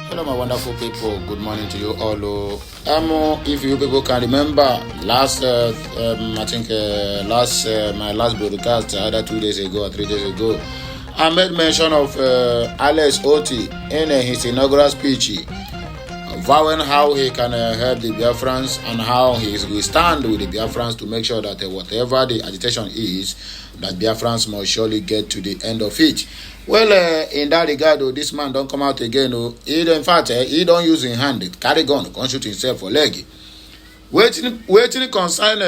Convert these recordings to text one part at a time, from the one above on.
Hello, my wonderful people. Good morning to you all. If you people can remember, last I think my last broadcast, either 2 days ago or 3 days ago, I made mention of Otti in his inaugural speech, vowing how he can help the Biafrans and how he will stand with the Biafrans to make sure that whatever the agitation is, that Biafrans must surely get to the end of it. Well, in that regard, this man don't come out again. In fact, he don't use his hand, carry gun, can shoot himself for leg. Waiting concern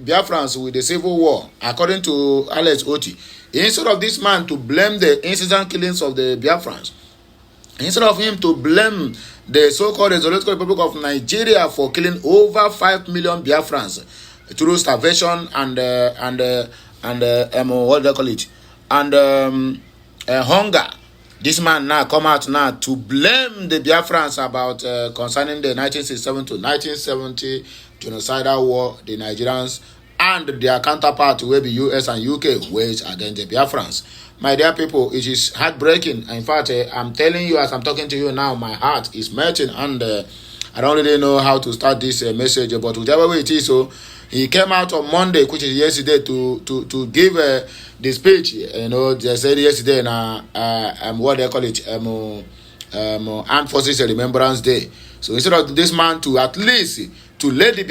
Biafrans with the civil war, according to Otti. Instead of this man to blame the incident killings of the Biafrans, instead of him to blame the so-called Islamic Republic of Nigeria for killing over 5 million Biafrans through starvation and what do they call it, and hunger, this man now come out now to blame the Biafrans about concerning the 1967 to 1970 genocidal war the Nigerians and their counterpart will be US and UK waged against the Biafrans. My dear people, it is heartbreaking. In fact, I'm telling you as I'm talking to you now, my heart is melting, and I don't really know how to start this message, but whichever way it is, so he came out on Monday, which is yesterday, to give the speech. You know, they said yesterday, what they call it, Armed Forces Remembrance Day. So instead of this man to at least to let the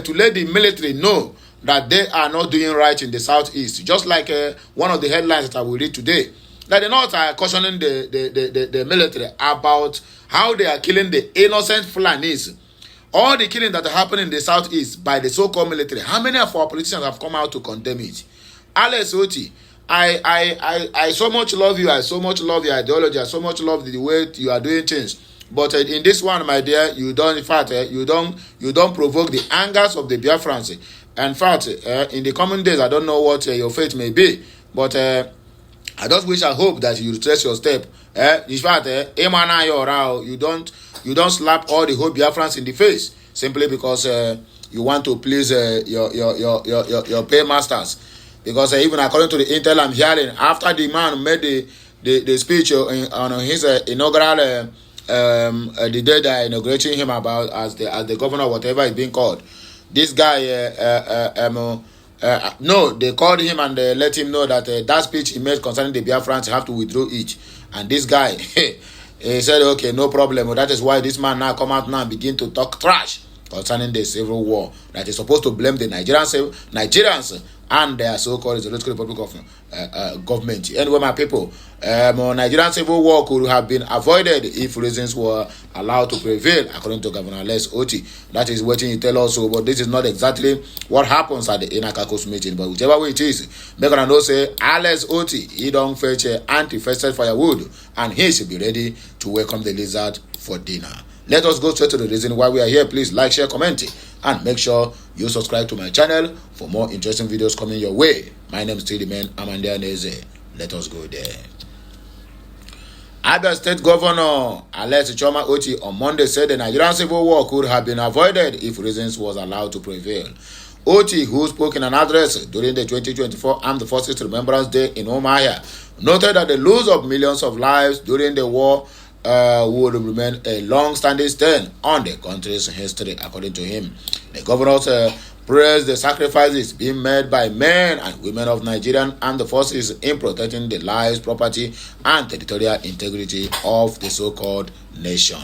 to let the military know that they are not doing right in the southeast, just like one of the headlines that I will read today, that they're not cautioning the military about how they are killing the innocent Fulanis. All the killing that are happening in the southeast by the so-called military. How many of our politicians have come out to condemn it? Otti, I so much love you. I so much love your ideology. I so much love the way you are doing things. But in this one, my dear, you don't. In fact, you don't provoke the angers of the Biafrans. In fact, in the coming days, I don't know what your fate may be, but I just wish, I hope that you trace your step. In fact, you don't slap all the whole Biafrans in the face simply because you want to please your paymasters. Because even according to the intel I'm hearing, after the man made the speech on his inaugural the day they are inaugurating him about as the governor, whatever is being called, this guy no, they called him and they let him know that that speech he made concerning the Biafrans have to withdraw it. And this guy, he said, okay, no problem. That is why this man now come out now and begin to talk trash concerning the civil war that is supposed to blame the Nigerians and their so-called Islamic Republic of government. Anyway, my people, Nigerian civil war could have been avoided if reasons were allowed to prevail, according to Governor Otti. That is what he tell us. But this is not exactly what happens at the Inakakos meeting. But whichever way it is, make gonna know say Otti, he don't fetch anti-fested firewood, and he should be ready to welcome the lizard for dinner. Let us go straight to the reason why we are here. Please like, share, comment, and make sure you subscribe to my channel for more interesting videos coming your way. My name is still the man, Amanda Neze. Let us go there. Abia State Governor Otti on Monday said the Nigerian civil war could have been avoided if reasons was allowed to prevail. Otti, who spoke in an address during the 2024 Armed Forces Remembrance Day in Umuahia, noted that the loss of millions of lives during the war would remain a long-standing stain on the country's history, according to him. The governor praised the sacrifices being made by men and women of Nigerian armed forces in protecting the lives, property, and territorial integrity of the so-called nation.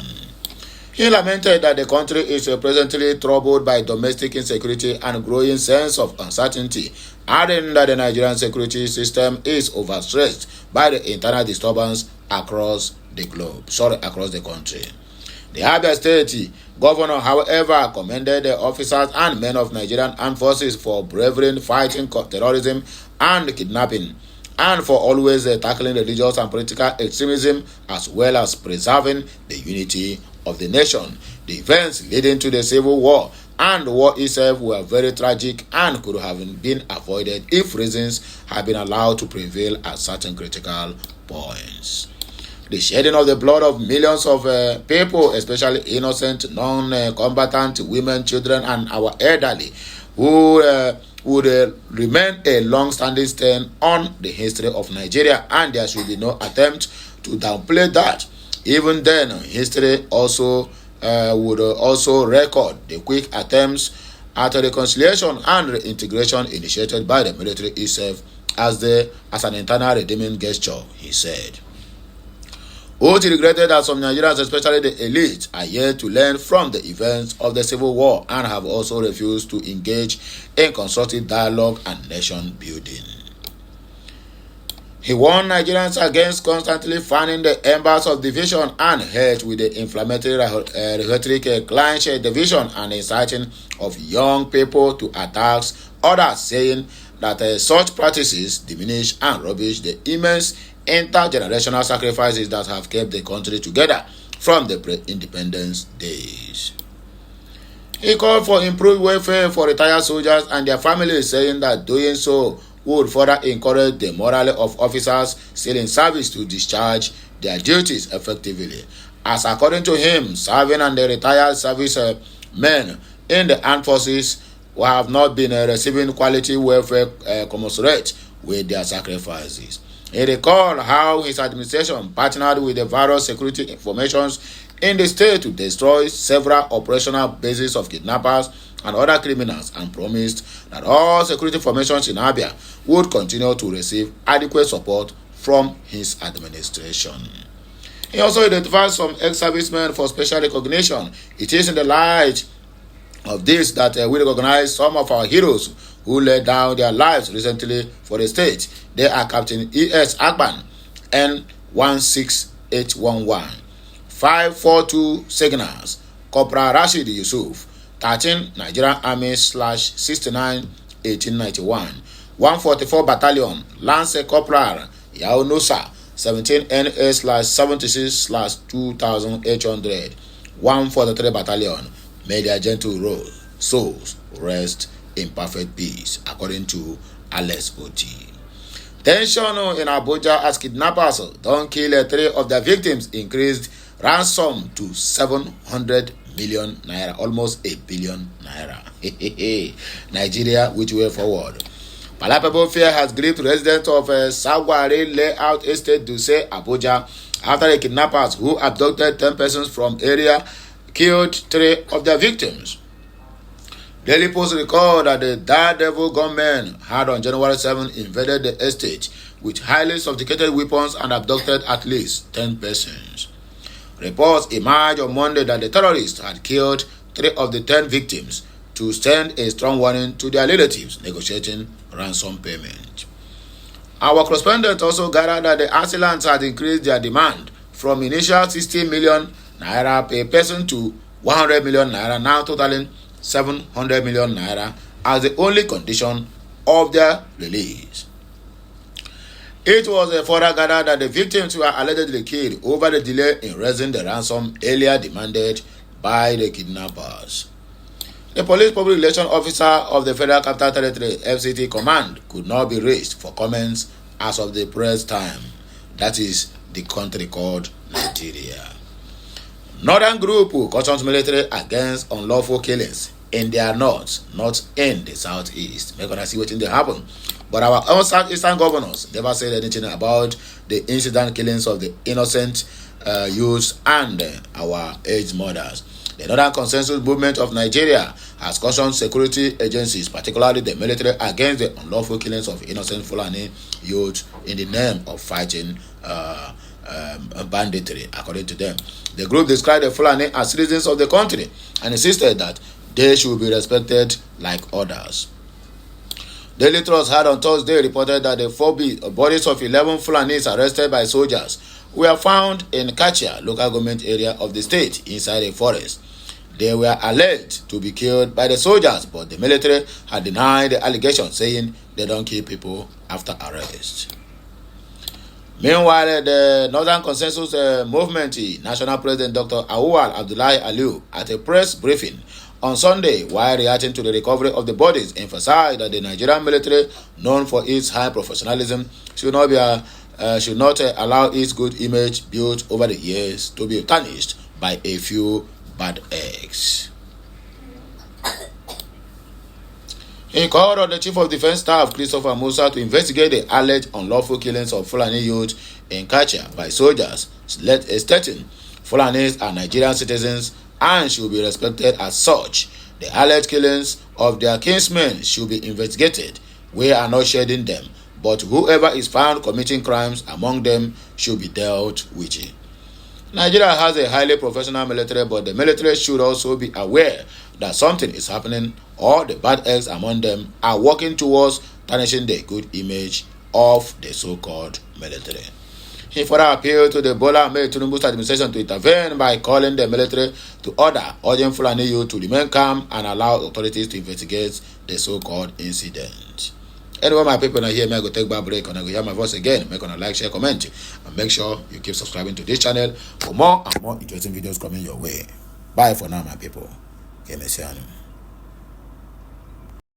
He lamented that the country is presently troubled by domestic insecurity and growing sense of uncertainty, adding that the Nigerian security system is overstressed by the internal disturbance across the country. The Abia State Governor, however, commended the officers and men of Nigerian armed forces for bravery fighting terrorism and kidnapping, and for always tackling religious and political extremism, as well as preserving the unity of the nation. The events leading to the civil war and the war itself were very tragic and could have been avoided if reasons had been allowed to prevail at certain critical points. The shedding of the blood of millions of people, especially innocent, non-combatant women, children, and our elderly, would remain a long-standing stain on the history of Nigeria, and there should be no attempt to downplay that. Even then, history also would also record the quick attempts at reconciliation and reintegration initiated by the military itself as an internal redeeming gesture, he said. Otti regretted that some Nigerians, especially the elite, are yet to learn from the events of the Civil War and have also refused to engage in constructive dialogue and nation building. He warned Nigerians against constantly fanning the embers of division and hate with the inflammatory rhetoric, clinch division, and inciting of young people to attacks others, saying that such practices diminish and rubbish the immense intergenerational sacrifices that have kept the country together from the pre-independence days. He called for improved welfare for retired soldiers and their families, saying that doing so would further encourage the morale of officers still in service to discharge their duties effectively, as according to him, serving and the retired service men in the armed forces who have not been receiving quality welfare commensurate with their sacrifices. He recalled how his administration partnered with the various security informations in the state to destroy several operational bases of kidnappers and other criminals, and promised that all security formations in Abia would continue to receive adequate support from his administration. He also identified some ex-servicemen for special recognition. It is in the light of this that we recognize some of our heroes who laid down their lives recently for the state. They are Captain E.S. Akban, N16811, 542 Signals, Corporal Rashid Yusuf, 13 Nigerian Army /69 1891, 144 Battalion, Lance Corporal Yaunosa, 17 NA/76 /2800, 143 Battalion. May their gentle souls rest in perfect peace, according to Alex Otti. Tension in Abuja as kidnappers don't kill 3 of their victims increased ransom to 700 million naira, almost a billion naira. Nigeria, which way forward? Palpable fear has gripped residents of Sagwari Layout Estate to say Abuja after the kidnappers who abducted 10 persons from area killed 3 of their victims. Daily Post record that the daredevil gunmen had on January 7 invaded the estate with highly sophisticated weapons and abducted at least 10 persons. Reports emerged on Monday that the terrorists had killed 3 of the 10 victims to send a strong warning to their relatives negotiating ransom payment. Our correspondent also gathered that the assailants had increased their demand from initial 60 million naira per person to 100 million naira, now totaling 700 million naira as the only condition of their release. It was further gathered that the victims were allegedly killed over the delay in raising the ransom earlier demanded by the kidnappers. The police public relations officer of the Federal Capital Territory FCT command could not be reached for comments as of the press time. That is the country called Nigeria. Northern group cautions military against unlawful killings in their north, not in the southeast. We're gonna see what they happen. But our own southeastern governors never said anything about the incident killings of the innocent youths and our aged mothers. The Northern Consensus Movement of Nigeria has cautioned security agencies, particularly the military, against the unlawful killings of innocent Fulani youth in the name of fighting banditry, according to them. The group described the Fulani as citizens of the country and insisted that they should be respected like others. Daily Trust had on Thursday reported that the 4 bodies of 11 Fulanis arrested by soldiers were found in Kachia, local government area of the state, inside a forest. They were alleged to be killed by the soldiers, but the military had denied the allegation, saying they don't kill people after arrest. Meanwhile, the Northern Consensus Movement National President Dr. Awal Abdullahi Aliu, at a press briefing on Sunday, while reacting to the recovery of the bodies, emphasized that the Nigerian military, known for its high professionalism, should not allow its good image built over the years to be tarnished by a few bad eggs. He called on the Chief of Defense Staff, Christopher Musa, to investigate the alleged unlawful killings of Fulani youth in Kachia by soldiers stating Fulanis are Nigerian citizens and should be respected as such. The alleged killings of their kinsmen should be investigated. We are not shedding them, but whoever is found committing crimes among them should be dealt with. Nigeria has a highly professional military, but the military should also be aware that something is happening or the bad eggs among them are working towards tarnishing the good image of the so-called military. He further appealed to the Bola Ahmed Tinubu's administration to intervene by calling the military to order urging Fulani youth to remain calm and allow authorities to investigate the so-called incident. Anyway, my people, now here, I go take a break and I go hear my voice again. Make a like, share, comment, and make sure you keep subscribing to this channel for more and more interesting videos coming your way. Bye for now, my people.